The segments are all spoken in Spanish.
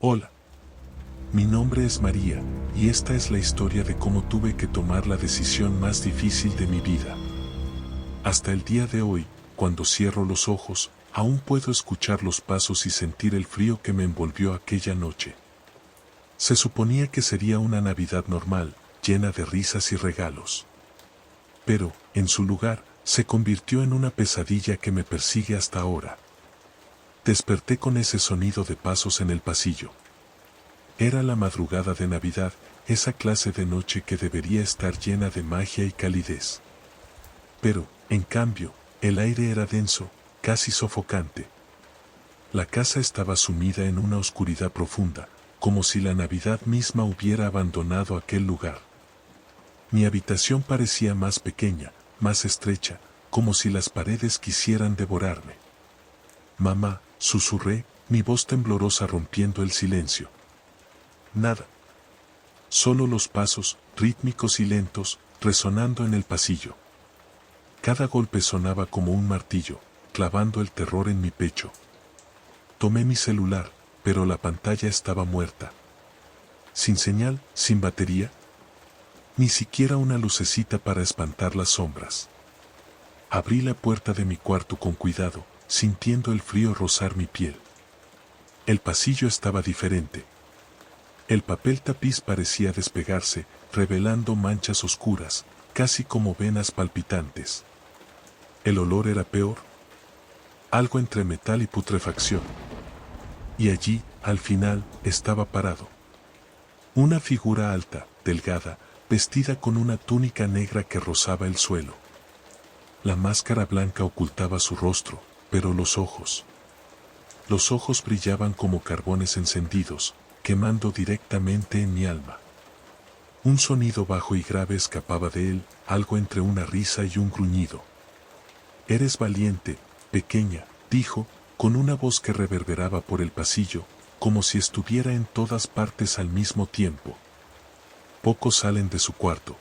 Hola, mi nombre es María, y esta es la historia de cómo tuve que tomar la decisión más difícil de mi vida. Hasta el día de hoy, cuando cierro los ojos, aún puedo escuchar los pasos y sentir el frío que me envolvió aquella noche. Se suponía que sería una Navidad normal, llena de risas y regalos. Pero, en su lugar, se convirtió en una pesadilla que me persigue hasta ahora. Desperté con ese sonido de pasos en el pasillo. Era la madrugada de Navidad, esa clase de noche que debería estar llena de magia y calidez. Pero, en cambio, el aire era denso, casi sofocante. La casa estaba sumida en una oscuridad profunda, como si la Navidad misma hubiera abandonado aquel lugar. Mi habitación parecía más pequeña, más estrecha, como si las paredes quisieran devorarme. Mamá, susurré, mi voz temblorosa rompiendo el silencio. Nada. Solo los pasos, rítmicos y lentos, resonando en el pasillo. Cada golpe sonaba como un martillo, clavando el terror en mi pecho. Tomé mi celular, pero la pantalla estaba muerta. Sin señal, sin batería. Ni siquiera una lucecita para espantar las sombras. Abrí la puerta de mi cuarto con cuidado, sintiendo el frío rozar mi piel. El pasillo estaba diferente. El papel tapiz parecía despegarse, revelando manchas oscuras, casi como venas palpitantes. El olor era peor. Algo entre metal y putrefacción. Y allí, al final, estaba parado. Una figura alta, delgada, vestida con una túnica negra que rozaba el suelo. La máscara blanca ocultaba su rostro, pero los ojos brillaban como carbones encendidos, quemando directamente en mi alma. Un sonido bajo y grave escapaba de él, algo entre una risa y un gruñido. «Eres valiente, pequeña», dijo, con una voz que reverberaba por el pasillo, como si estuviera en todas partes al mismo tiempo. Pocos salen de su cuarto.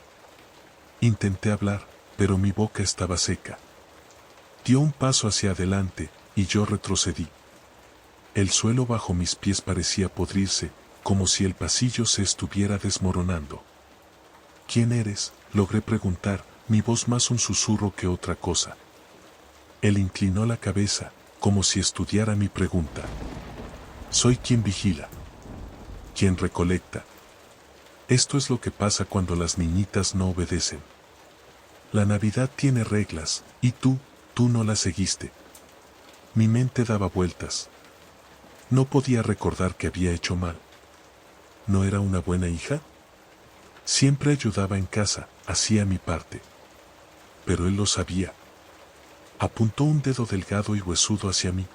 Intenté hablar, pero mi boca estaba seca. Dio un paso hacia adelante, y yo retrocedí. El suelo bajo mis pies parecía podrirse, como si el pasillo se estuviera desmoronando. «¿Quién eres?», logré preguntar, mi voz más un susurro que otra cosa. Él inclinó la cabeza, como si estudiara mi pregunta. «Soy quien vigila. Quien recolecta. Esto es lo que pasa cuando las niñitas no obedecen. La Navidad tiene reglas, y tú no las seguiste». Mi mente daba vueltas. No podía recordar que había hecho mal. ¿No era una buena hija? Siempre ayudaba en casa, hacía mi parte. Pero él lo sabía. Apuntó un dedo delgado y huesudo hacia mí.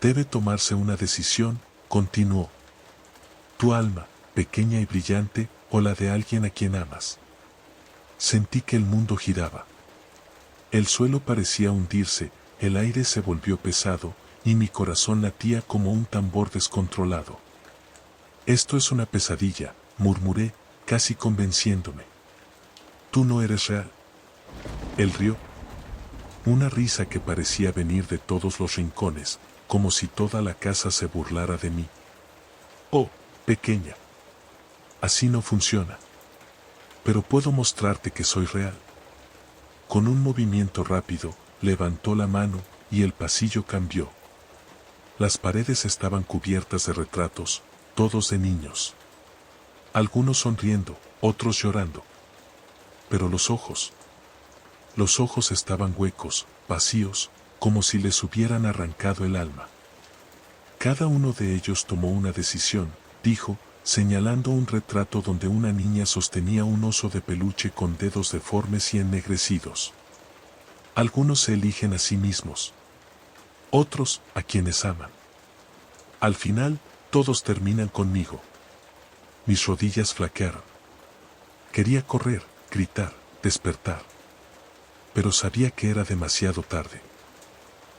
«Debe tomarse una decisión», continuó. «Tu alma, pequeña y brillante, o la de alguien a quien amas». Sentí que el mundo giraba. El suelo parecía hundirse, el aire se volvió pesado, y mi corazón latía como un tambor descontrolado. «Esto es una pesadilla», murmuré, casi convenciéndome. «Tú no eres real». Él rió. Una risa que parecía venir de todos los rincones, como si toda la casa se burlara de mí. «Oh, pequeña. Así no funciona. Pero puedo mostrarte que soy real». Con un movimiento rápido, levantó la mano, y el pasillo cambió. Las paredes estaban cubiertas de retratos, todos de niños. Algunos sonriendo, otros llorando. Pero los ojos estaban huecos, vacíos, como si les hubieran arrancado el alma. «Cada uno de ellos tomó una decisión», dijo, señalando un retrato donde una niña sostenía un oso de peluche con dedos deformes y ennegrecidos. «Algunos se eligen a sí mismos. Otros, a quienes aman. Al final, todos terminan conmigo». Mis rodillas flaquearon. Quería correr, gritar, despertar. Pero sabía que era demasiado tarde.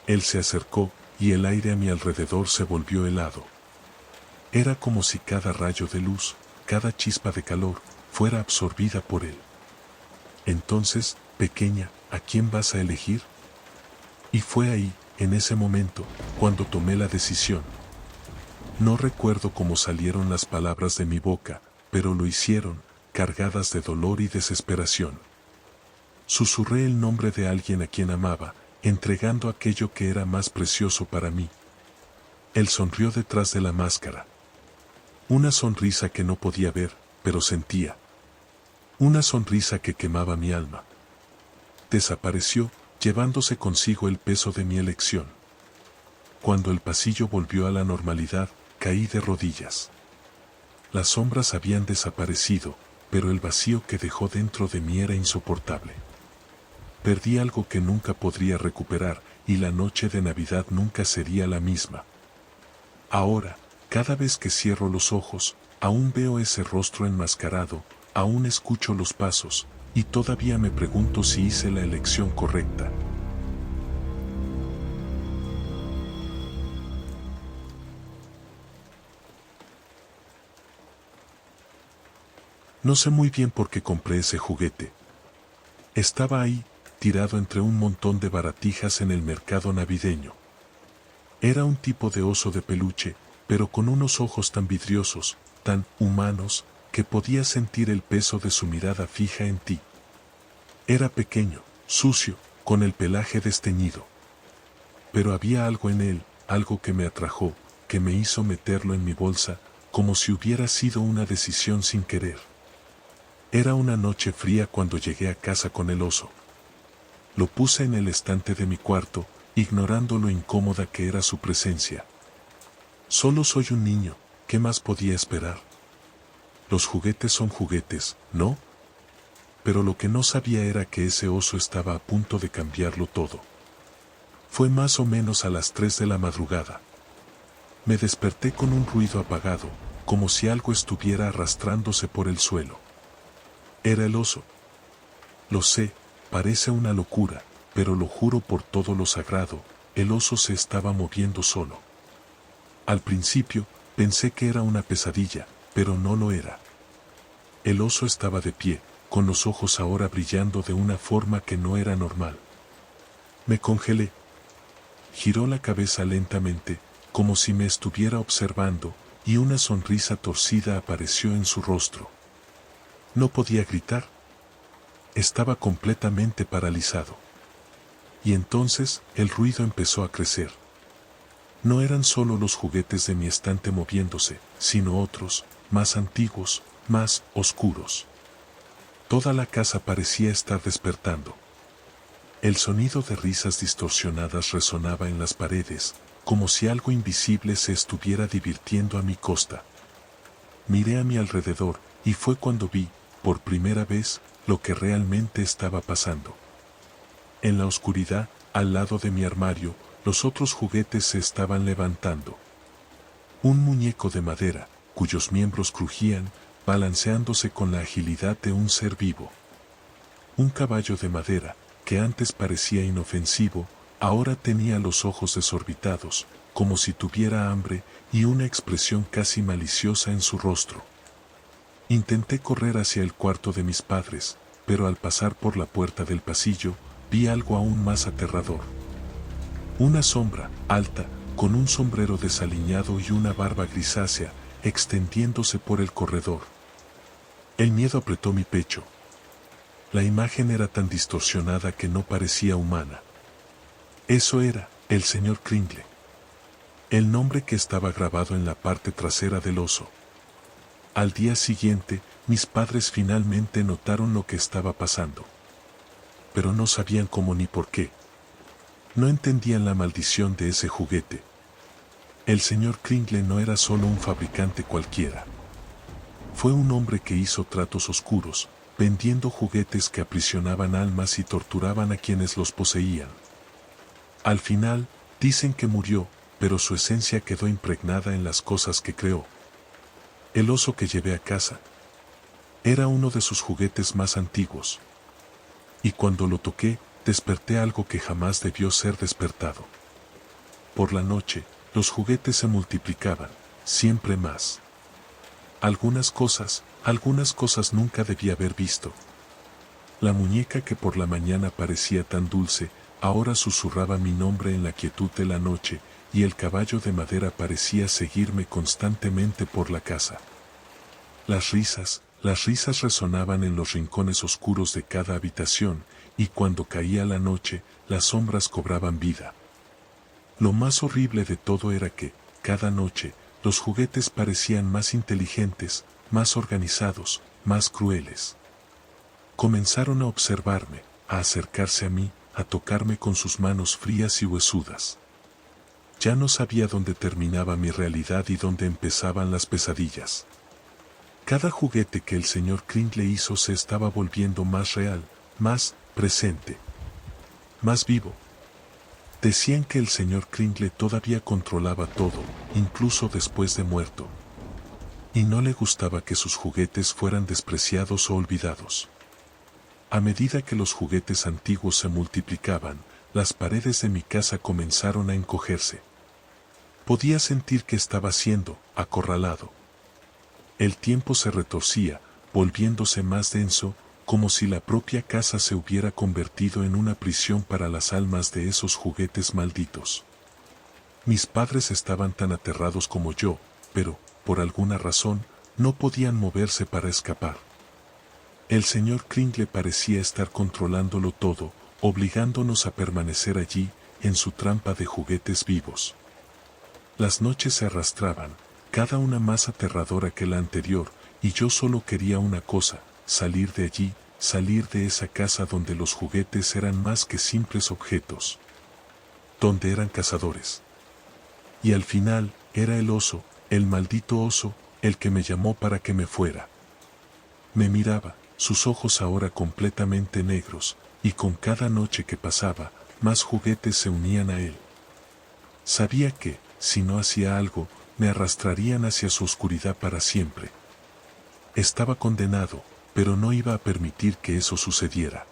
Él se acercó, y el aire a mi alrededor se volvió helado. Era como si cada rayo de luz, cada chispa de calor, fuera absorbida por él. «Entonces, pequeña, ¿a quién vas a elegir?». Y fue ahí, en ese momento, cuando tomé la decisión. No recuerdo cómo salieron las palabras de mi boca, pero lo hicieron, cargadas de dolor y desesperación. Susurré el nombre de alguien a quien amaba, entregando aquello que era más precioso para mí. Él sonrió detrás de la máscara. Una sonrisa que no podía ver, pero sentía. Una sonrisa que quemaba mi alma. Desapareció, llevándose consigo el peso de mi elección. Cuando el pasillo volvió a la normalidad, caí de rodillas. Las sombras habían desaparecido, pero el vacío que dejó dentro de mí era insoportable. Perdí algo que nunca podría recuperar, y la noche de Navidad nunca sería la misma. Ahora, cada vez que cierro los ojos, aún veo ese rostro enmascarado, aún escucho los pasos, y todavía me pregunto si hice la elección correcta. No sé muy bien por qué compré ese juguete. Estaba ahí, tirado entre un montón de baratijas en el mercado navideño. Era un tipo de oso de peluche, pero con unos ojos tan vidriosos, tan humanos, que podías sentir el peso de su mirada fija en ti. Era pequeño, sucio, con el pelaje desteñido. Pero había algo en él, algo que me atrajo, que me hizo meterlo en mi bolsa, como si hubiera sido una decisión sin querer. Era una noche fría cuando llegué a casa con el oso. Lo puse en el estante de mi cuarto, ignorando lo incómoda que era su presencia. Solo soy un niño, ¿qué más podía esperar? Los juguetes son juguetes, ¿no? Pero lo que no sabía era que ese oso estaba a punto de cambiarlo todo. Fue más o menos a las 3 de la madrugada. Me desperté con un ruido apagado, como si algo estuviera arrastrándose por el suelo. Era el oso. Lo sé, parece una locura, pero lo juro por todo lo sagrado, el oso se estaba moviendo solo. Al principio, pensé que era una pesadilla, pero no lo era. El oso estaba de pie, con los ojos ahora brillando de una forma que no era normal. Me congelé. Giró la cabeza lentamente, como si me estuviera observando, y una sonrisa torcida apareció en su rostro. No podía gritar. Estaba completamente paralizado. Y entonces, el ruido empezó a crecer. No eran solo los juguetes de mi estante moviéndose, sino otros, más antiguos, más oscuros. Toda la casa parecía estar despertando. El sonido de risas distorsionadas resonaba en las paredes, como si algo invisible se estuviera divirtiendo a mi costa. Miré a mi alrededor, y fue cuando vi, por primera vez, lo que realmente estaba pasando. En la oscuridad, al lado de mi armario, los otros juguetes se estaban levantando. Un muñeco de madera, cuyos miembros crujían, balanceándose con la agilidad de un ser vivo. Un caballo de madera, que antes parecía inofensivo, ahora tenía los ojos desorbitados, como si tuviera hambre, y una expresión casi maliciosa en su rostro. Intenté correr hacia el cuarto de mis padres, pero al pasar por la puerta del pasillo, vi algo aún más aterrador. Una sombra, alta, con un sombrero desaliñado y una barba grisácea, extendiéndose por el corredor. El miedo apretó mi pecho. La imagen era tan distorsionada que no parecía humana. Eso era, el señor Kringle. El nombre que estaba grabado en la parte trasera del oso. Al día siguiente, mis padres finalmente notaron lo que estaba pasando. Pero no sabían cómo ni por qué. No entendían la maldición de ese juguete. El señor Kringle no era solo un fabricante cualquiera. Fue un hombre que hizo tratos oscuros, vendiendo juguetes que aprisionaban almas y torturaban a quienes los poseían. Al final, dicen que murió, pero su esencia quedó impregnada en las cosas que creó. El oso que llevé a casa era uno de sus juguetes más antiguos. Y cuando lo toqué, desperté algo que jamás debió ser despertado. Por la noche, los juguetes se multiplicaban, siempre más. Algunas cosas nunca debí haber visto. La muñeca que por la mañana parecía tan dulce, ahora susurraba mi nombre en la quietud de la noche, y el caballo de madera parecía seguirme constantemente por la casa. Las risas resonaban en los rincones oscuros de cada habitación, y cuando caía la noche, las sombras cobraban vida. Lo más horrible de todo era que, cada noche, los juguetes parecían más inteligentes, más organizados, más crueles. Comenzaron a observarme, a acercarse a mí, a tocarme con sus manos frías y huesudas. Ya no sabía dónde terminaba mi realidad y dónde empezaban las pesadillas. Cada juguete que el señor Kringle hizo se estaba volviendo más real, más presente, más vivo. Decían que el señor Kringle todavía controlaba todo, incluso después de muerto. Y no le gustaba que sus juguetes fueran despreciados o olvidados. A medida que los juguetes antiguos se multiplicaban, las paredes de mi casa comenzaron a encogerse. Podía sentir que estaba siendo acorralado. El tiempo se retorcía, volviéndose más denso, como si la propia casa se hubiera convertido en una prisión para las almas de esos juguetes malditos. Mis padres estaban tan aterrados como yo, pero, por alguna razón, no podían moverse para escapar. El señor Kringle parecía estar controlándolo todo, obligándonos a permanecer allí, en su trampa de juguetes vivos. Las noches se arrastraban, cada una más aterradora que la anterior, y yo solo quería una cosa: salir de allí, salir de esa casa donde los juguetes eran más que simples objetos. Donde eran cazadores. Y al final, era el oso, el maldito oso, el que me llamó para que me fuera. Me miraba, sus ojos ahora completamente negros, y con cada noche que pasaba, más juguetes se unían a él. Sabía que, si no hacía algo, me arrastrarían hacia su oscuridad para siempre. Estaba condenado, pero no iba a permitir que eso sucediera.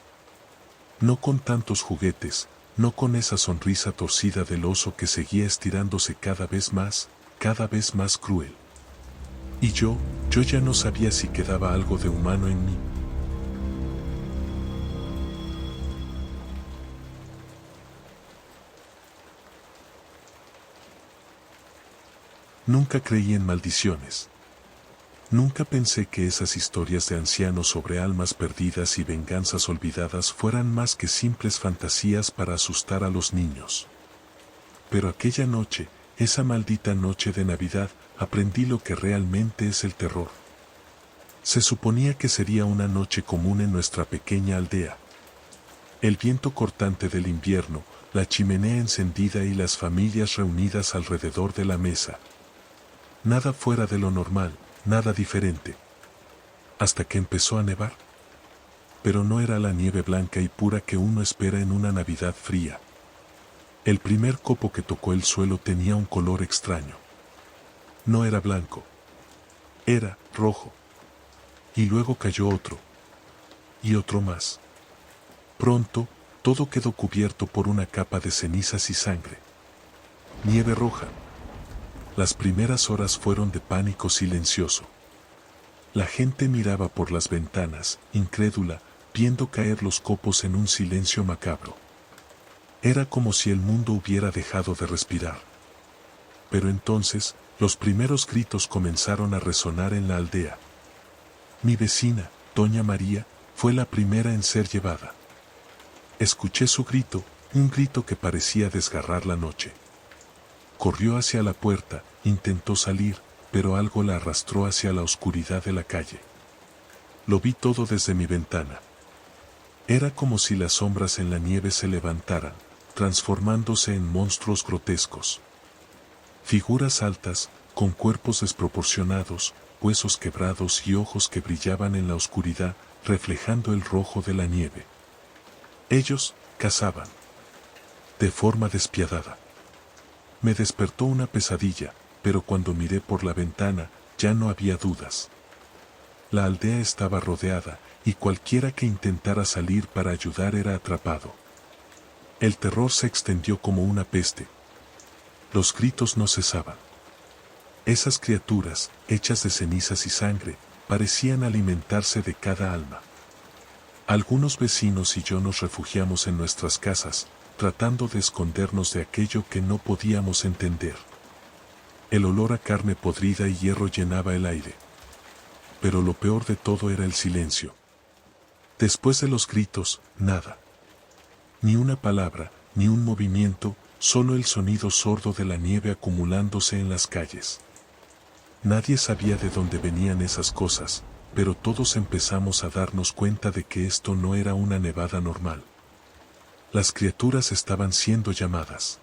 No con tantos juguetes, no con esa sonrisa torcida del oso que seguía estirándose cada vez más cruel. Y yo ya no sabía si quedaba algo de humano en mí. Nunca creí en maldiciones. Nunca pensé que esas historias de ancianos sobre almas perdidas y venganzas olvidadas fueran más que simples fantasías para asustar a los niños. Pero aquella noche, esa maldita noche de Navidad, aprendí lo que realmente es el terror. Se suponía que sería una noche común en nuestra pequeña aldea. El viento cortante del invierno, la chimenea encendida y las familias reunidas alrededor de la mesa. Nada fuera de lo normal, nada diferente. Hasta que empezó a nevar. Pero no era la nieve blanca y pura que uno espera en una Navidad fría. El primer copo que tocó el suelo tenía un color extraño. No era blanco. Era rojo. Y luego cayó otro. Y otro más. Pronto, todo quedó cubierto por una capa de cenizas y sangre. Nieve roja. Las primeras horas fueron de pánico silencioso. La gente miraba por las ventanas, incrédula, viendo caer los copos en un silencio macabro. Era como si el mundo hubiera dejado de respirar. Pero entonces, los primeros gritos comenzaron a resonar en la aldea. Mi vecina, Doña María, fue la primera en ser llevada. Escuché su grito, un grito que parecía desgarrar la noche. Corrió hacia la puerta, intentó salir, pero algo la arrastró hacia la oscuridad de la calle. Lo vi todo desde mi ventana. Era como si las sombras en la nieve se levantaran, transformándose en monstruos grotescos. Figuras altas, con cuerpos desproporcionados, huesos quebrados y ojos que brillaban en la oscuridad, reflejando el rojo de la nieve. Ellos cazaban. De forma despiadada. Me despertó una pesadilla, pero cuando miré por la ventana, ya no había dudas. La aldea estaba rodeada, y cualquiera que intentara salir para ayudar era atrapado. El terror se extendió como una peste. Los gritos no cesaban. Esas criaturas, hechas de cenizas y sangre, parecían alimentarse de cada alma. Algunos vecinos y yo nos refugiamos en nuestras casas, tratando de escondernos de aquello que no podíamos entender. El olor a carne podrida y hierro llenaba el aire. Pero lo peor de todo era el silencio. Después de los gritos, nada. Ni una palabra, ni un movimiento, solo el sonido sordo de la nieve acumulándose en las calles. Nadie sabía de dónde venían esas cosas, pero todos empezamos a darnos cuenta de que esto no era una nevada normal. Las criaturas estaban siendo llamadas.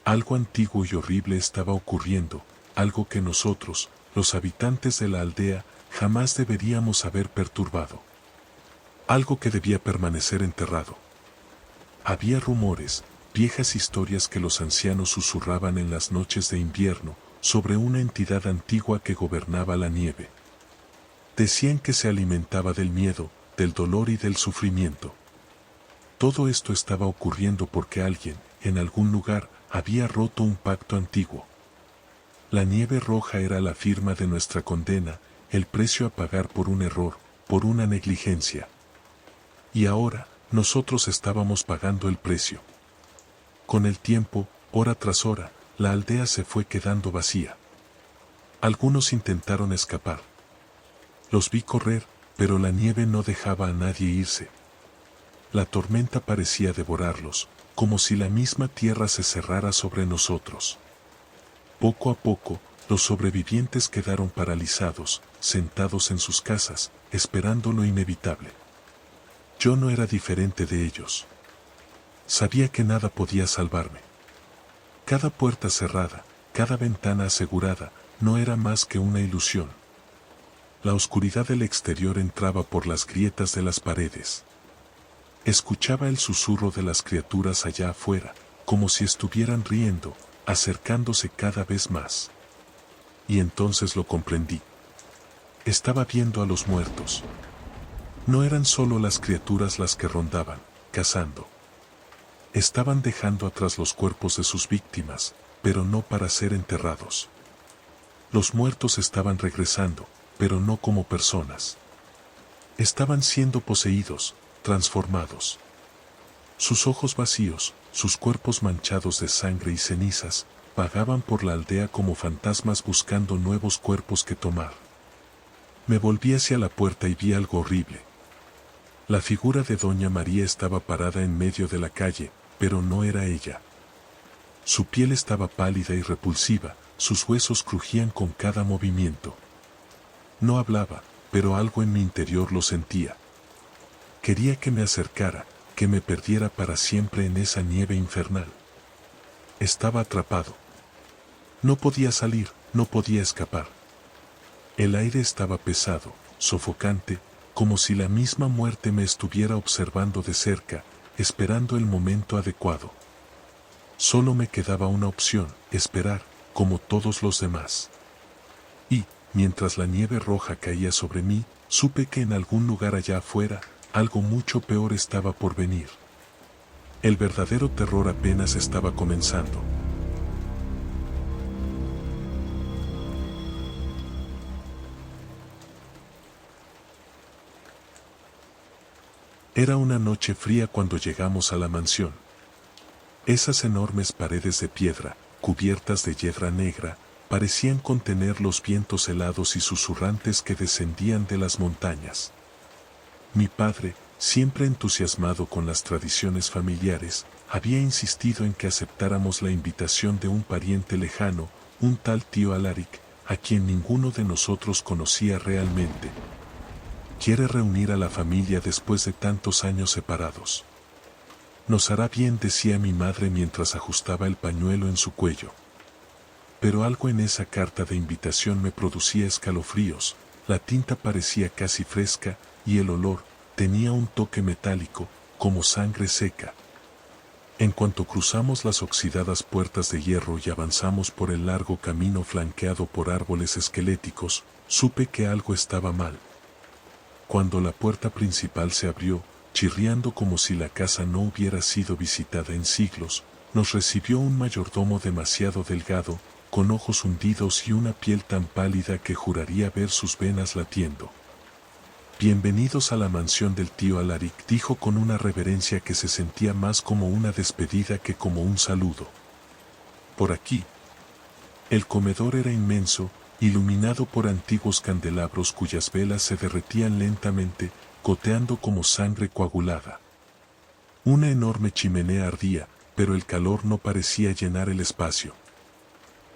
Algo antiguo y horrible estaba ocurriendo, algo que nosotros, los habitantes de la aldea, jamás deberíamos haber perturbado. Algo que debía permanecer enterrado. Había rumores, viejas historias que los ancianos susurraban en las noches de invierno, sobre una entidad antigua que gobernaba la nieve. Decían que se alimentaba del miedo, del dolor y del sufrimiento. Todo esto estaba ocurriendo porque alguien, en algún lugar, había roto un pacto antiguo. La nieve roja era la firma de nuestra condena, el precio a pagar por un error, por una negligencia. Y ahora, nosotros estábamos pagando el precio. Con el tiempo, hora tras hora, la aldea se fue quedando vacía. Algunos intentaron escapar. Los vi correr, pero la nieve no dejaba a nadie irse. La tormenta parecía devorarlos, como si la misma tierra se cerrara sobre nosotros. Poco a poco, los sobrevivientes quedaron paralizados, sentados en sus casas, esperando lo inevitable. Yo no era diferente de ellos. Sabía que nada podía salvarme. Cada puerta cerrada, cada ventana asegurada, no era más que una ilusión. La oscuridad del exterior entraba por las grietas de las paredes. Escuchaba el susurro de las criaturas allá afuera, como si estuvieran riendo, acercándose cada vez más. Y entonces lo comprendí. Estaba viendo a los muertos. No eran solo las criaturas las que rondaban, cazando. Estaban dejando atrás los cuerpos de sus víctimas, pero no para ser enterrados. Los muertos estaban regresando, pero no como personas. Estaban siendo poseídos, transformados. Sus ojos vacíos, sus cuerpos manchados de sangre y cenizas, vagaban por la aldea como fantasmas buscando nuevos cuerpos que tomar. Me volví hacia la puerta y vi algo horrible. La figura de Doña María estaba parada en medio de la calle, pero no era ella. Su piel estaba pálida y repulsiva, sus huesos crujían con cada movimiento. No hablaba, pero algo en mi interior lo sentía. Quería que me acercara, que me perdiera para siempre en esa nieve infernal. Estaba atrapado. No podía salir, no podía escapar. El aire estaba pesado, sofocante, como si la misma muerte me estuviera observando de cerca, esperando el momento adecuado. Solo me quedaba una opción, esperar, como todos los demás. Y, mientras la nieve roja caía sobre mí, supe que en algún lugar allá afuera, algo mucho peor estaba por venir. El verdadero terror apenas estaba comenzando. Era una noche fría cuando llegamos a la mansión. Esas enormes paredes de piedra, cubiertas de hiedra negra, parecían contener los vientos helados y susurrantes que descendían de las montañas. Mi padre, siempre entusiasmado con las tradiciones familiares, había insistido en que aceptáramos la invitación de un pariente lejano, un tal tío Alaric, a quien ninguno de nosotros conocía realmente. Quiere reunir a la familia después de tantos años separados. Nos hará bien, decía mi madre mientras ajustaba el pañuelo en su cuello. Pero algo en esa carta de invitación me producía escalofríos, la tinta parecía casi fresca, y el olor tenía un toque metálico, como sangre seca. En cuanto cruzamos las oxidadas puertas de hierro y avanzamos por el largo camino flanqueado por árboles esqueléticos, supe que algo estaba mal. Cuando la puerta principal se abrió, chirriando como si la casa no hubiera sido visitada en siglos, nos recibió un mayordomo demasiado delgado, con ojos hundidos y una piel tan pálida que juraría ver sus venas latiendo. Bienvenidos a la mansión del tío Alaric, dijo con una reverencia que se sentía más como una despedida que como un saludo. Por aquí. El comedor era inmenso, iluminado por antiguos candelabros cuyas velas se derretían lentamente, goteando como sangre coagulada. Una enorme chimenea ardía, pero el calor no parecía llenar el espacio.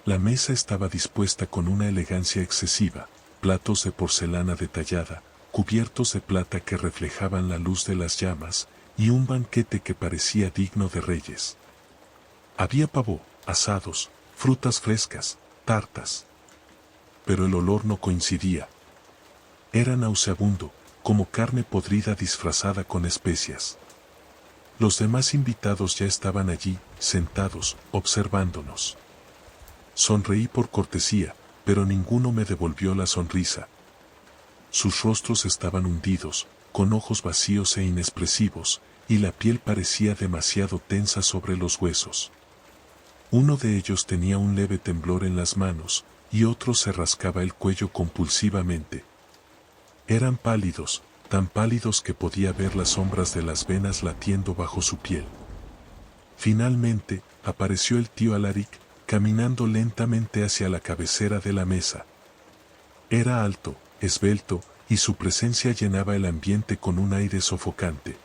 La mesa estaba dispuesta con una elegancia excesiva, platos de porcelana detallada, cubiertos de plata que reflejaban la luz de las llamas, y un banquete que parecía digno de reyes. Había pavo, asados, frutas frescas, tartas. Pero el olor no coincidía. Era nauseabundo, como carne podrida disfrazada con especias. Los demás invitados ya estaban allí, sentados, observándonos. Sonreí por cortesía, pero ninguno me devolvió la sonrisa. Sus rostros estaban hundidos, con ojos vacíos e inexpresivos, y la piel parecía demasiado tensa sobre los huesos. Uno de ellos tenía un leve temblor en las manos, y otro se rascaba el cuello compulsivamente. Eran pálidos, tan pálidos que podía ver las sombras de las venas latiendo bajo su piel. Finalmente, apareció el tío Alaric, caminando lentamente hacia la cabecera de la mesa. Era alto, esbelto, y su presencia llenaba el ambiente con un aire sofocante.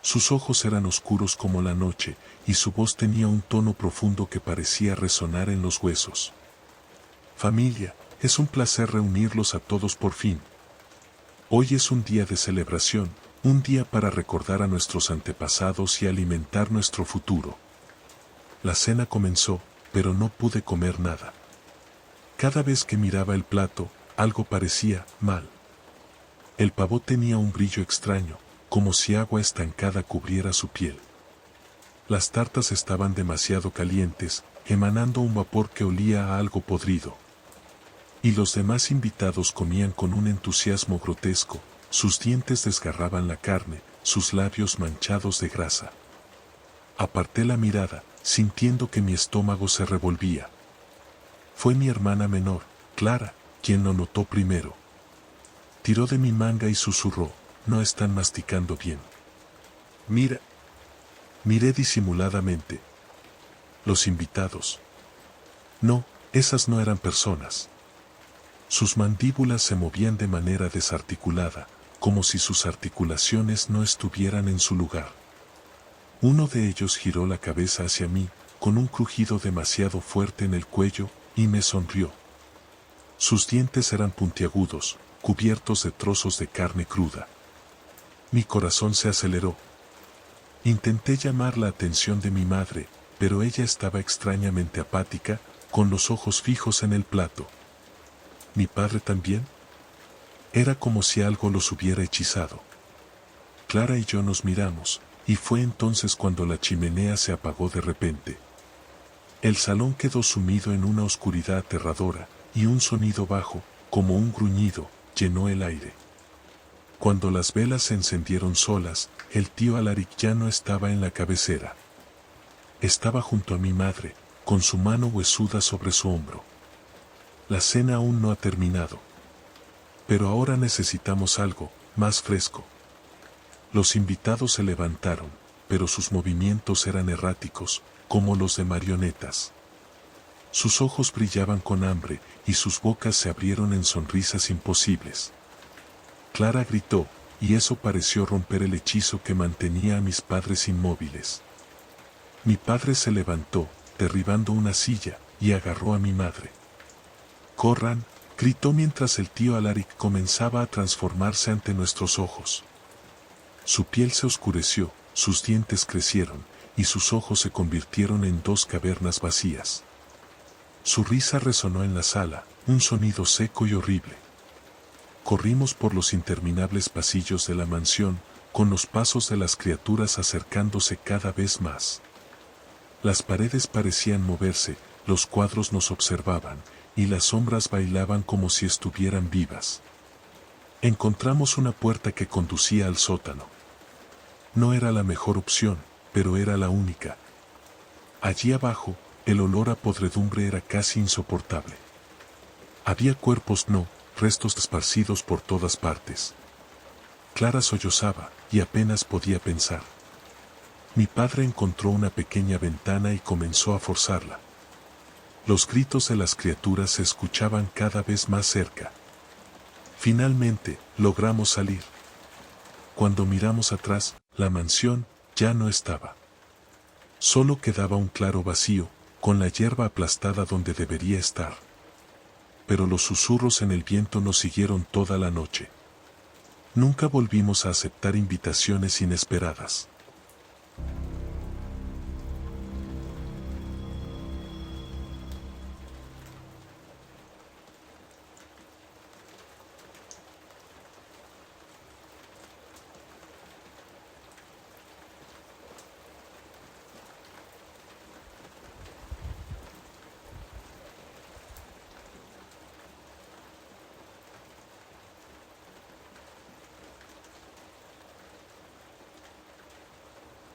Sus ojos eran oscuros como la noche, y su voz tenía un tono profundo que parecía resonar en los huesos. Familia, es un placer reunirlos a todos por fin. Hoy es un día de celebración, un día para recordar a nuestros antepasados y alimentar nuestro futuro. La cena comenzó, pero no pude comer nada. Cada vez que miraba el plato, algo parecía mal. El pavo tenía un brillo extraño, como si agua estancada cubriera su piel. Las tartas estaban demasiado calientes, emanando un vapor que olía a algo podrido. Y los demás invitados comían con un entusiasmo grotesco, sus dientes desgarraban la carne, sus labios manchados de grasa. Aparté la mirada, sintiendo que mi estómago se revolvía. Fue mi hermana menor, Clara, quien lo notó primero. Tiró de mi manga y susurró, no están masticando bien. Mira. Miré disimuladamente. Los invitados. No, esas no eran personas. Sus mandíbulas se movían de manera desarticulada, como si sus articulaciones no estuvieran en su lugar. Uno de ellos giró la cabeza hacia mí, con un crujido demasiado fuerte en el cuello, y me sonrió. Sus dientes eran puntiagudos, cubiertos de trozos de carne cruda. Mi corazón se aceleró. Intenté llamar la atención de mi madre, pero ella estaba extrañamente apática, con los ojos fijos en el plato. ¿Mi padre también? Era como si algo los hubiera hechizado. Clara y yo nos miramos, y fue entonces cuando la chimenea se apagó de repente. El salón quedó sumido en una oscuridad aterradora, y un sonido bajo, como un gruñido, llenó el aire. Cuando las velas se encendieron solas, el tío Alaric ya no estaba en la cabecera. Estaba junto a mi madre, con su mano huesuda sobre su hombro. La cena aún no ha terminado. Pero ahora necesitamos algo más fresco. Los invitados se levantaron, pero sus movimientos eran erráticos, como los de marionetas. Sus ojos brillaban con hambre, y sus bocas se abrieron en sonrisas imposibles. Clara gritó, y eso pareció romper el hechizo que mantenía a mis padres inmóviles. Mi padre se levantó, derribando una silla, y agarró a mi madre. «¡Corran!», gritó mientras el tío Alaric comenzaba a transformarse ante nuestros ojos. Su piel se oscureció, sus dientes crecieron, y sus ojos se convirtieron en dos cavernas vacías. Su risa resonó en la sala, un sonido seco y horrible. Corrimos por los interminables pasillos de la mansión, con los pasos de las criaturas acercándose cada vez más. Las paredes parecían moverse, los cuadros nos observaban, y las sombras bailaban como si estuvieran vivas. Encontramos una puerta que conducía al sótano. No era la mejor opción, pero era la única. Allí abajo, el olor a podredumbre era casi insoportable. Había cuerpos restos esparcidos por todas partes. Clara sollozaba, y apenas podía pensar. Mi padre encontró una pequeña ventana y comenzó a forzarla. Los gritos de las criaturas se escuchaban cada vez más cerca. Finalmente, logramos salir. Cuando miramos atrás, la mansión ya no estaba. Solo quedaba un claro vacío, con la hierba aplastada donde debería estar. Pero los susurros en el viento nos siguieron toda la noche. Nunca volvimos a aceptar invitaciones inesperadas.